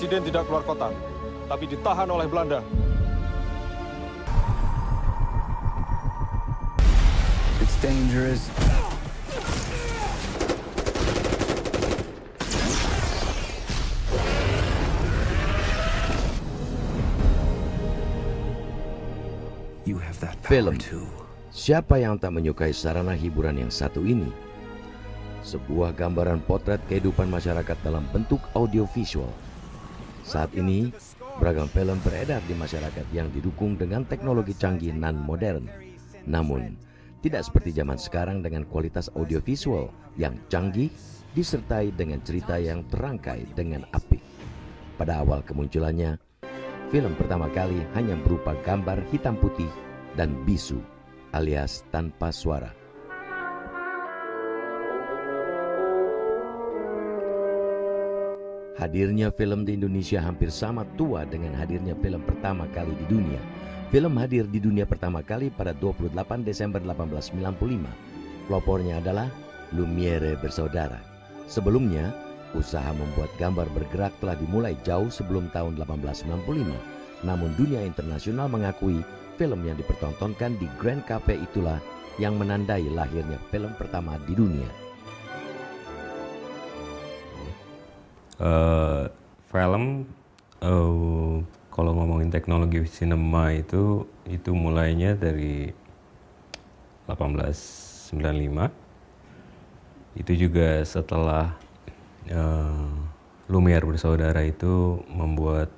Presiden tidak keluar kota, tapi ditahan oleh Belanda. It's dangerous. You have that power Film. too. Siapa yang tak menyukai sarana hiburan yang satu ini? Sebuah gambaran potret kehidupan masyarakat dalam bentuk audiovisual. Saat ini, beragam film beredar di masyarakat yang didukung dengan teknologi canggih nan modern. Namun, tidak seperti zaman sekarang dengan kualitas audiovisual yang canggih disertai dengan cerita yang terangkai dengan apik. Pada awal kemunculannya, film pertama kali hanya berupa gambar hitam putih dan bisu alias tanpa suara. Hadirnya film di Indonesia hampir sama tua dengan hadirnya film pertama kali di dunia. Film hadir di dunia pertama kali pada 28 Desember 1895. Pelopornya adalah Lumiere Bersaudara. Sebelumnya, usaha membuat gambar bergerak telah dimulai jauh sebelum tahun 1895. Namun dunia internasional mengakui film yang dipertontonkan di Grand Cafe itulah yang menandai lahirnya film pertama di dunia. Film kalau ngomongin teknologi sinema itu mulainya dari 1895. Itu juga setelah Lumiere Bersaudara itu membuat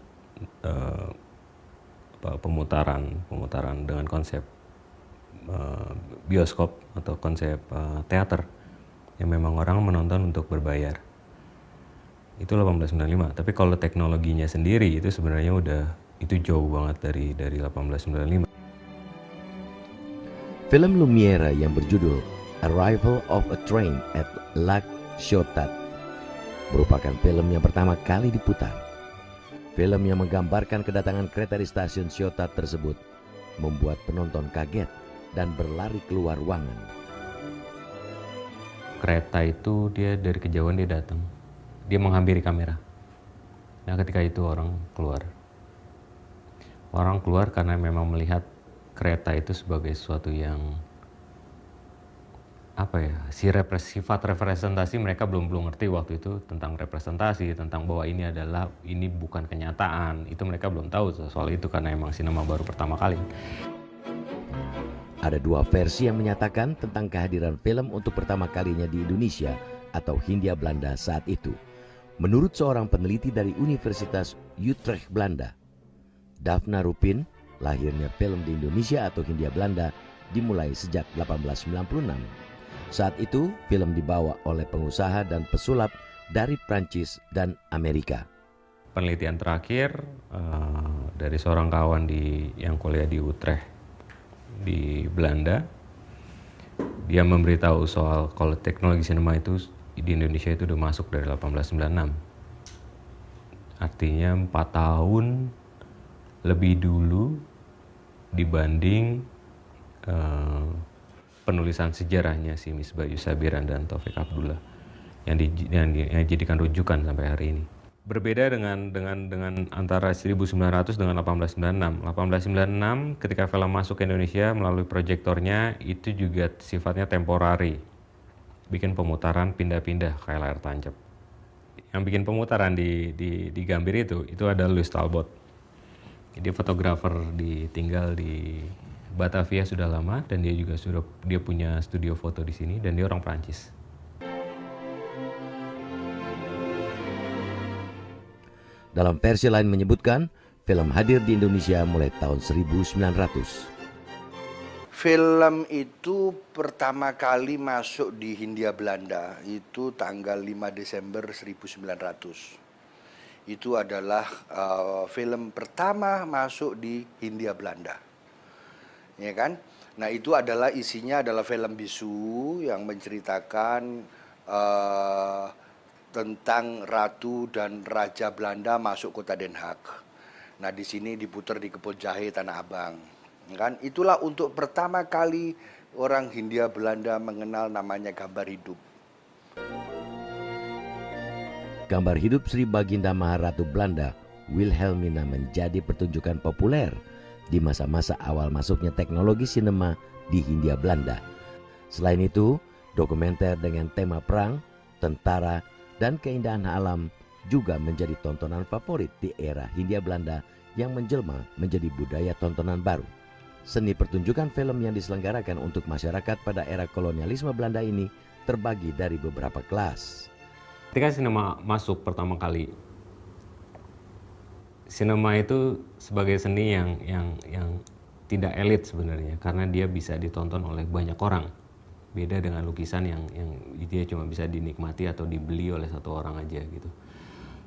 pemutaran dengan konsep bioskop atau konsep teater yang memang orang menonton untuk berbayar. Itu 1895. Tapi kalau teknologinya sendiri itu sebenarnya itu jauh banget dari 1895. Film Lumiere yang berjudul Arrival of a Train at Lac Ciotat merupakan film yang pertama kali diputar. Film yang menggambarkan kedatangan kereta di stasiun Ciotat tersebut membuat penonton kaget dan berlari keluar ruangan. Kereta itu dia dari kejauhan dia datang. Dia menghampiri kamera. Nah, ketika itu orang keluar. Orang keluar karena memang melihat kereta itu sebagai sesuatu yang sifat representasi mereka belum ngerti waktu itu tentang representasi, tentang bahwa ini bukan kenyataan. Itu mereka belum tahu soal itu karena emang sinema baru pertama kali. Ada dua versi yang menyatakan tentang kehadiran film untuk pertama kalinya di Indonesia atau Hindia Belanda saat itu. Menurut seorang peneliti dari Universitas Utrecht, Belanda, Daphna Rupin, lahirnya film di Indonesia atau Hindia Belanda dimulai sejak 1896. Saat itu, film dibawa oleh pengusaha dan pesulap dari Prancis dan Amerika. Penelitian terakhir dari seorang kawan yang kuliah di Utrecht di Belanda, dia memberitahu soal kalau teknologi sinema itu di Indonesia itu udah masuk dari 1896. Artinya 4 tahun lebih dulu dibanding penulisan sejarahnya si Misbah Yusabiran dan Taufik Abdullah yang dijadikan rujukan sampai hari ini. Berbeda dengan antara 1900 dengan 1896. 1896 ketika film masuk ke Indonesia melalui proyektornya itu juga sifatnya temporari. Bikin pemutaran pindah-pindah kayak layar tancap. Yang bikin pemutaran di Gambir itu ada Louis Talbot. Dia fotografer tinggal di Batavia sudah lama dan dia punya studio foto di sini dan dia orang Prancis. Dalam versi lain menyebutkan, film hadir di Indonesia mulai tahun 1900. Film itu pertama kali masuk di Hindia Belanda itu tanggal 5 Desember 1900. Itu adalah film pertama masuk di Hindia Belanda. Ya kan? Nah, itu adalah isinya adalah film bisu yang menceritakan tentang Ratu dan Raja Belanda masuk kota Den Haag. Nah, di sini diputar di Kebon Jahe, Tanah Abang. Kan itulah untuk pertama kali orang Hindia Belanda mengenal namanya gambar hidup. gambar hidup Sri Baginda Maharatu Belanda, Wilhelmina, menjadi pertunjukan populer di masa-masa awal masuknya teknologi sinema di Hindia Belanda. Selain itu, dokumenter dengan tema perang, tentara, dan keindahan alam juga menjadi tontonan favorit di era Hindia Belanda yang menjelma menjadi budaya tontonan baru. Seni pertunjukan film yang diselenggarakan untuk masyarakat pada era kolonialisme Belanda ini terbagi dari beberapa kelas. Ketika sinema masuk pertama kali, sinema itu sebagai seni yang tidak elit sebenarnya, karena dia bisa ditonton oleh banyak orang. Beda dengan lukisan yang dia cuma bisa dinikmati atau dibeli oleh satu orang aja gitu.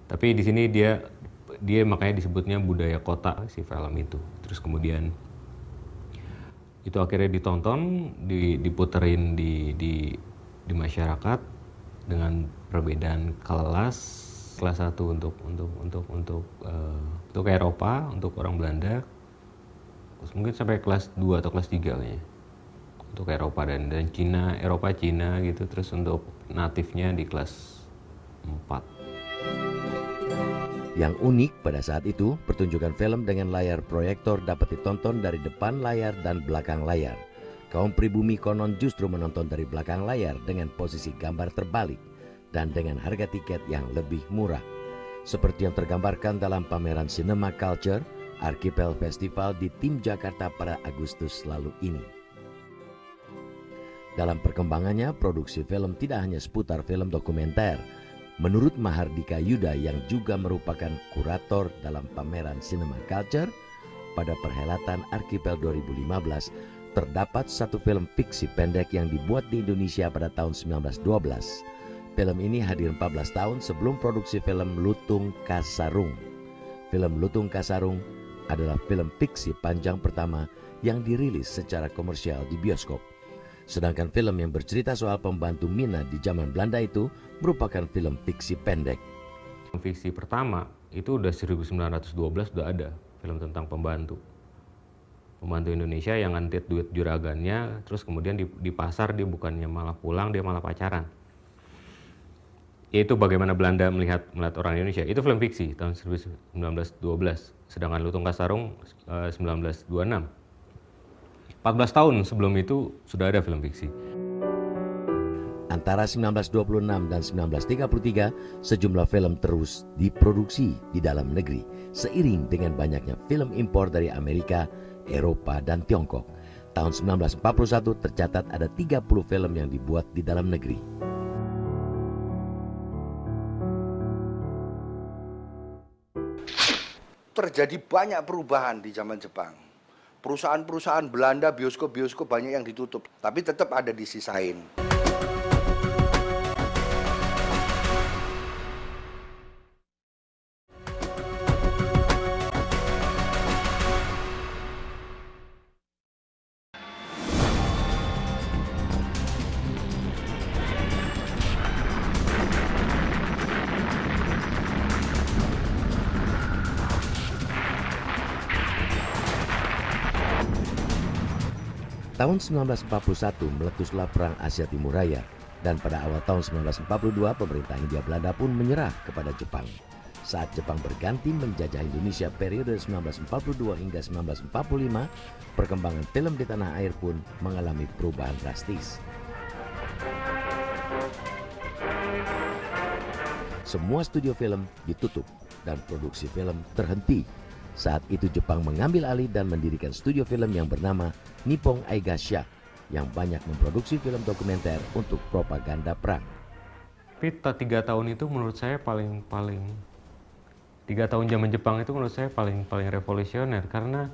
Tapi di sini dia makanya disebutnya budaya kota si film itu. Terus kemudian itu akhirnya ditonton, diputerin di masyarakat dengan perbedaan kelas 1 untuk Eropa, untuk orang Belanda. Terus mungkin sampai kelas 2 atau kelas 3 kayaknya. Untuk Eropa dan Cina, Eropa Cina gitu. Terus untuk natifnya di kelas 4. Yang unik pada saat itu, pertunjukan film dengan layar proyektor dapat ditonton dari depan layar dan belakang layar. Kaum pribumi konon justru menonton dari belakang layar dengan posisi gambar terbalik dan dengan harga tiket yang lebih murah. Seperti yang tergambarkan dalam pameran Cinema Culture, Archipel Festival di Tim Jakarta pada Agustus lalu ini. Dalam perkembangannya, produksi film tidak hanya seputar film dokumenter. Menurut Mahardika Yuda yang juga merupakan kurator dalam pameran Cinema Culture, pada perhelatan Archipel 2015 terdapat satu film fiksi pendek yang dibuat di Indonesia pada tahun 1912. Film ini hadir 14 tahun sebelum produksi film Lutung Kasarung. Film Lutung Kasarung adalah film fiksi panjang pertama yang dirilis secara komersial di bioskop. Sedangkan film yang bercerita soal pembantu Mina di zaman Belanda itu merupakan film fiksi pendek. Film fiksi pertama itu udah 1912 udah ada film tentang pembantu Indonesia yang ngantit duit juragannya, terus kemudian di pasar dia bukannya malah pulang, dia malah pacaran. Itu bagaimana Belanda melihat orang Indonesia. Itu film fiksi tahun 1912. Sedangkan Lutung Kasarung 1926. 14 tahun sebelum itu sudah ada film fiksi. Antara 1926 dan 1933, sejumlah film terus diproduksi di dalam negeri, seiring dengan banyaknya film impor dari Amerika, Eropa, dan Tiongkok. Tahun 1941 tercatat ada 30 film yang dibuat di dalam negeri. Terjadi banyak perubahan di zaman Jepang. Perusahaan-perusahaan Belanda, bioskop-bioskop banyak yang ditutup, tapi tetap ada disisain. Tahun 1941 meletuslah Perang Asia Timur Raya, dan pada awal tahun 1942 pemerintah Hindia Belanda pun menyerah kepada Jepang. Saat Jepang berganti menjajah Indonesia periode 1942 hingga 1945, perkembangan film di tanah air pun mengalami perubahan drastis. Semua studio film ditutup dan produksi film terhenti. Saat itu Jepang mengambil alih dan mendirikan studio film yang bernama Nippon Eigasha yang banyak memproduksi film dokumenter untuk propaganda perang. Tapi 3 tahun itu menurut saya paling 3 tahun zaman Jepang itu menurut saya paling revolusioner, karena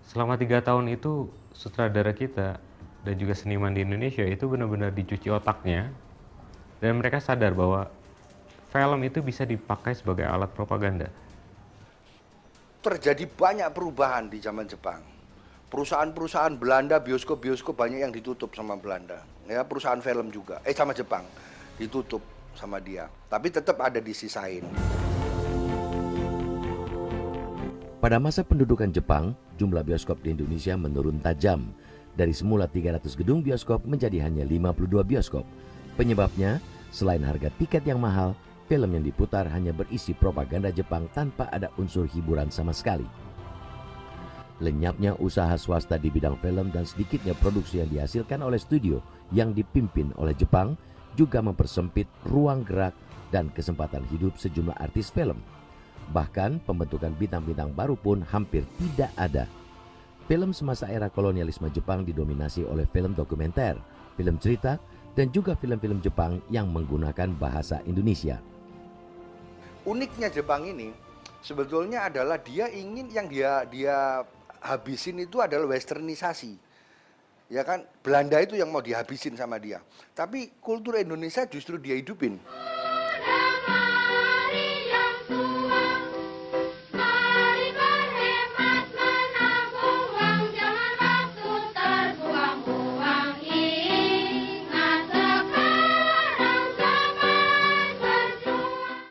selama 3 tahun itu sutradara kita dan juga seniman di Indonesia itu benar-benar dicuci otaknya, dan mereka sadar bahwa film itu bisa dipakai sebagai alat propaganda. Terjadi banyak perubahan di zaman Jepang. Perusahaan-perusahaan Belanda, bioskop-bioskop banyak yang ditutup sama Belanda. Ya, perusahaan film juga. Sama Jepang ditutup sama dia. Tapi tetap ada disisain. Pada masa pendudukan Jepang, jumlah bioskop di Indonesia menurun tajam. Dari semula 300 gedung bioskop menjadi hanya 52 bioskop. Penyebabnya, selain harga tiket yang mahal, film yang diputar hanya berisi propaganda Jepang tanpa ada unsur hiburan sama sekali. Lenyapnya usaha swasta di bidang film dan sedikitnya produksi yang dihasilkan oleh studio yang dipimpin oleh Jepang juga mempersempit ruang gerak dan kesempatan hidup sejumlah artis film. Bahkan pembentukan bintang-bintang baru pun hampir tidak ada. Film semasa era kolonialisme Jepang didominasi oleh film dokumenter, film cerita, dan juga film-film Jepang yang menggunakan bahasa Indonesia. Uniknya Jepang ini sebetulnya adalah dia ingin yang dia habisin itu adalah westernisasi. Ya kan, Belanda itu yang mau dihabisin sama dia. Tapi kultur Indonesia justru dia hidupin.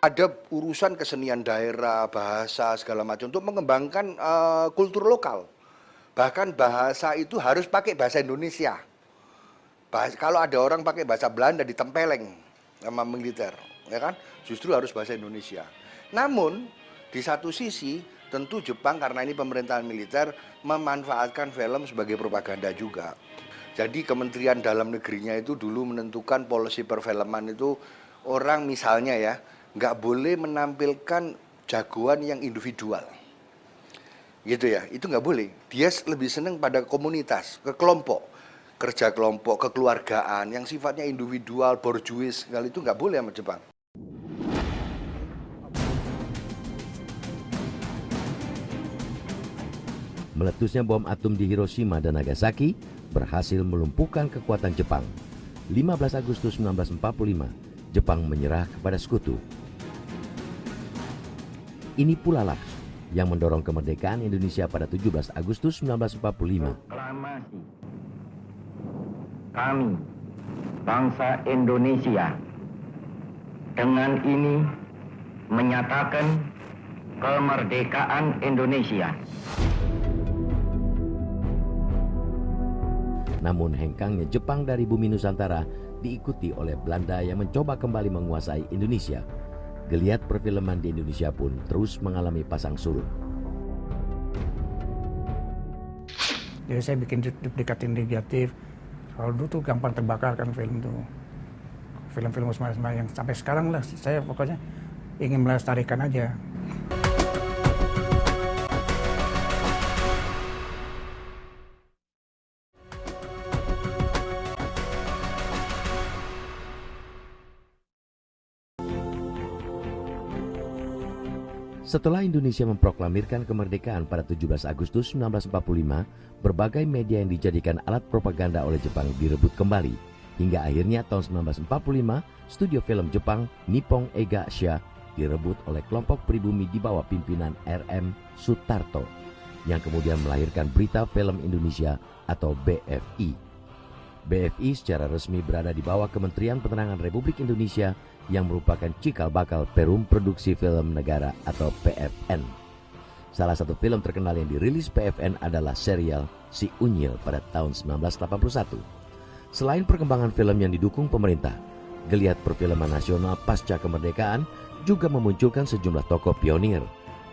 Ada urusan kesenian daerah, bahasa, segala macam untuk mengembangkan kultur lokal. Bahkan bahasa itu harus pakai bahasa Indonesia. Kalau ada orang pakai bahasa Belanda ditempeleng sama militer, ya kan? Justru harus bahasa Indonesia. Namun di satu sisi tentu Jepang karena ini pemerintahan militer memanfaatkan film sebagai propaganda juga. Jadi Kementerian Dalam Negerinya itu dulu menentukan policy perfilman itu orang misalnya ya nggak boleh menampilkan jagoan yang individual, gitu ya, itu nggak boleh. Dia lebih senang pada komunitas, ke kelompok, kerja kelompok, kekeluargaan, yang sifatnya individual, borjuis, segala itu nggak boleh sama Jepang. Meletusnya bom atom di Hiroshima dan Nagasaki berhasil melumpuhkan kekuatan Jepang. 15 Agustus 1945, Jepang menyerah kepada sekutu. Ini pula lah yang mendorong kemerdekaan Indonesia pada 17 Agustus 1945. Proklamasi kami, bangsa Indonesia, dengan ini menyatakan kemerdekaan Indonesia. Namun hengkangnya Jepang dari bumi Nusantara diikuti oleh Belanda yang mencoba kembali menguasai Indonesia. Geliat perfilman di Indonesia pun terus mengalami pasang surut. Jadi saya bikin duplikat negatif. Kalau dulu tuh gampang terbakar kan film tuh. Film-film Usman yang sampai sekarang lah saya pokoknya ingin melestarikan aja. Setelah Indonesia memproklamirkan kemerdekaan pada 17 Agustus 1945, berbagai media yang dijadikan alat propaganda oleh Jepang direbut kembali. Hingga akhirnya tahun 1945, studio film Jepang Nippon Eiga-sha direbut oleh kelompok pribumi di bawah pimpinan R.M. Sutarto, yang kemudian melahirkan Berita Film Indonesia atau BFI. BFI secara resmi berada di bawah Kementerian Penerangan Republik Indonesia yang merupakan cikal bakal Perum Produksi Film Negara atau PFN. Salah satu film terkenal yang dirilis PFN adalah serial Si Unyil pada tahun 1981. Selain perkembangan film yang didukung pemerintah, geliat perfilman nasional pasca kemerdekaan juga memunculkan sejumlah tokoh pionir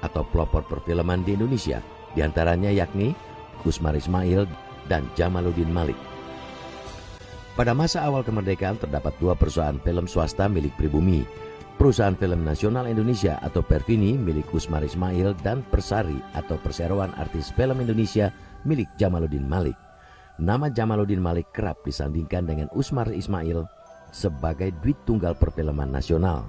atau pelopor perfilman di Indonesia, diantaranya yakni Usmar Ismail dan Jamaluddin Malik. Pada masa awal kemerdekaan terdapat dua perusahaan film swasta milik pribumi, Perusahaan Film Nasional Indonesia atau Perfini milik Usmar Ismail dan Persari atau Perseroan Artis Film Indonesia milik Jamaluddin Malik. Nama Jamaluddin Malik kerap disandingkan dengan Usmar Ismail sebagai duit tunggal perfilman nasional.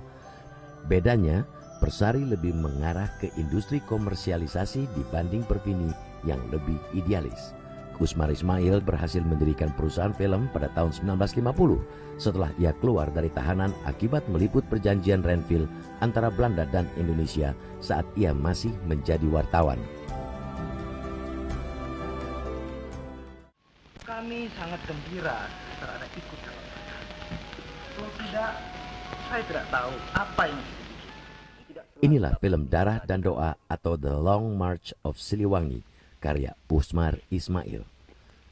Bedanya, Persari lebih mengarah ke industri komersialisasi dibanding Perfini yang lebih idealis. Usmar Ismail berhasil mendirikan perusahaan film pada tahun 1950 setelah ia keluar dari tahanan akibat meliput perjanjian Renville antara Belanda dan Indonesia saat ia masih menjadi wartawan. Kami sangat gembira terhadap ikut dalam mereka. Kalau tidak, saya tidak tahu apa yang Inilah film Darah dan Doa atau The Long March of Siliwangi, karya Usmar Ismail.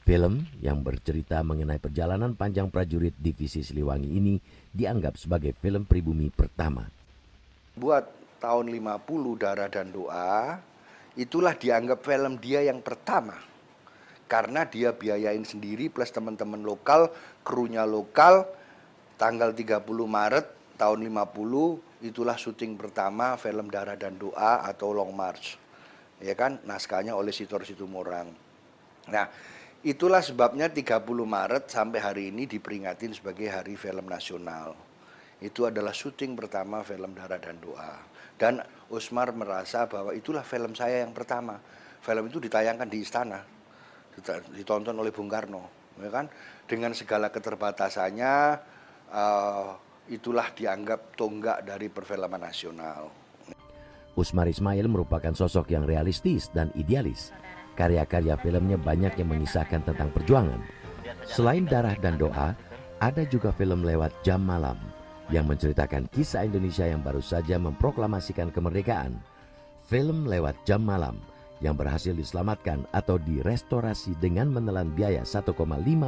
Film yang bercerita mengenai perjalanan panjang prajurit divisi Siliwangi ini dianggap sebagai film pribumi pertama. Buat tahun 50 Darah dan Doa, itulah dianggap film dia yang pertama. Karena dia biayain sendiri plus teman-teman lokal, krunya lokal, tanggal 30 Maret tahun 50, itulah syuting pertama film Darah dan Doa atau Long March. Ya kan, naskahnya oleh Sitor Situmorang. Nah, itulah sebabnya 30 Maret sampai hari ini diperingatin sebagai Hari Film Nasional. Itu adalah syuting pertama film Darah dan Doa. Dan Usmar merasa bahwa itulah film saya yang pertama. Film itu ditayangkan di istana, ditonton oleh Bung Karno, ya kan? Dengan segala keterbatasannya, itulah dianggap tonggak dari perfilman nasional. Usmar Ismail merupakan sosok yang realistis dan idealis. Karya-karya filmnya banyak yang mengisahkan tentang perjuangan. Selain Darah dan Doa, ada juga film lewat Jam Malam yang menceritakan kisah Indonesia yang baru saja memproklamasikan kemerdekaan. Film lewat Jam Malam yang berhasil diselamatkan atau direstorasi dengan menelan biaya 1,5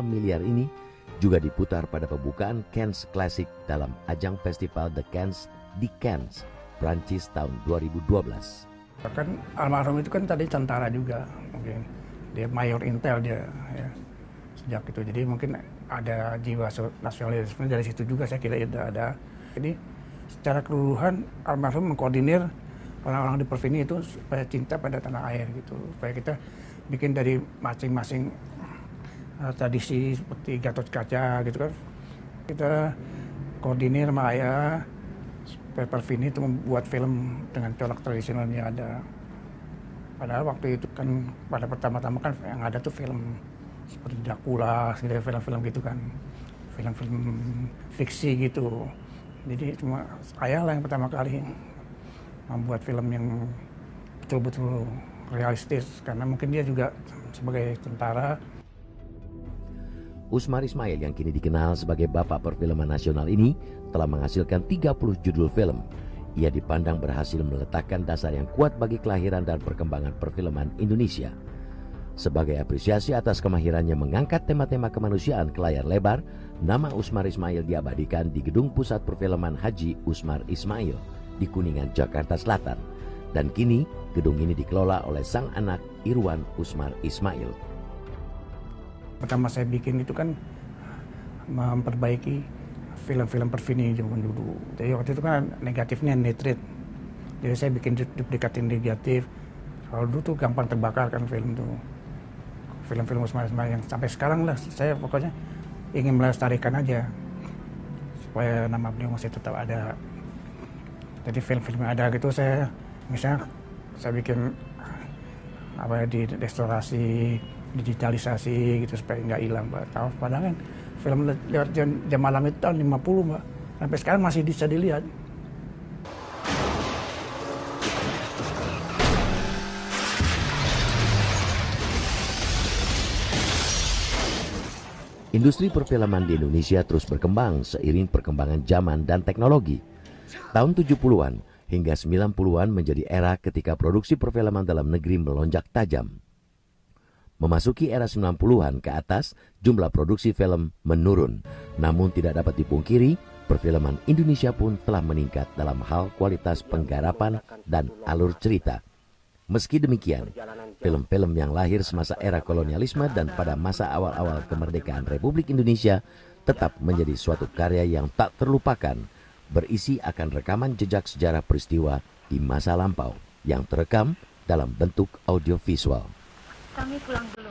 miliar ini juga diputar pada pembukaan Cannes Classic dalam ajang festival The Cannes di Cannes, Prancis tahun 2012. Kan almarhum itu kan tadi tentara juga, mungkin dia mayor intel dia ya, sejak itu. Jadi mungkin ada jiwa nasionalisme dari situ juga, saya kira itu ada. Jadi secara keseluruhan almarhum mengkoordinir orang-orang di Perfini itu supaya cinta pada tanah air gitu, supaya kita bikin dari masing-masing tradisi seperti Gatot Kaca gitu kan, kita koordinir sama ayah supaya Perfini itu membuat film dengan corak tradisionalnya ada. Padahal waktu itu kan pada pertama-tama kan yang ada tuh film seperti Dracula, film-film gitu kan, film-film fiksi gitu. Jadi cuma ayah lah yang pertama kali membuat film yang betul-betul realistis, karena mungkin dia juga sebagai tentara. Usmar Ismail yang kini dikenal sebagai Bapak Perfilman Nasional ini telah menghasilkan 30 judul film. Ia dipandang berhasil meletakkan dasar yang kuat bagi kelahiran dan perkembangan perfilman Indonesia. Sebagai apresiasi atas kemahirannya mengangkat tema-tema kemanusiaan ke layar lebar, nama Usmar Ismail diabadikan di Gedung Pusat Perfilman Haji Usmar Ismail di Kuningan, Jakarta Selatan. Dan kini gedung ini dikelola oleh sang anak Irwan Usmar Ismail. Pertama saya bikin itu kan memperbaiki film-film Perfini zaman dulu. Jadi waktu itu kan negatifnya nitrit. Jadi saya bikin duplikatin negatif. Kalau dulu tuh gampang terbakar kan film tuh. Film-film Usmar Ismail yang sampai sekarang lah saya pokoknya ingin melestarikan aja supaya nama beliau masih tetap ada. Jadi film-film yang ada gitu saya misalnya saya bikin apa di restorasi, digitalisasi gitu supaya nggak hilang, Mbak. Tahu padahal kan film lewat Jam Malam itu tahun 50, Mbak. Sampai sekarang masih bisa dilihat. Industri perfilman di Indonesia terus berkembang seiring perkembangan zaman dan teknologi. Tahun 70-an hingga 90-an menjadi era ketika produksi perfilman dalam negeri melonjak tajam. Memasuki era 90-an ke atas, jumlah produksi film menurun. Namun tidak dapat dipungkiri, perfilman Indonesia pun telah meningkat dalam hal kualitas penggarapan dan alur cerita. Meski demikian, film-film yang lahir semasa era kolonialisme dan pada masa awal-awal kemerdekaan Republik Indonesia tetap menjadi suatu karya yang tak terlupakan, berisi akan rekaman jejak sejarah peristiwa di masa lampau yang terekam dalam bentuk audiovisual. Kami pulang dulu.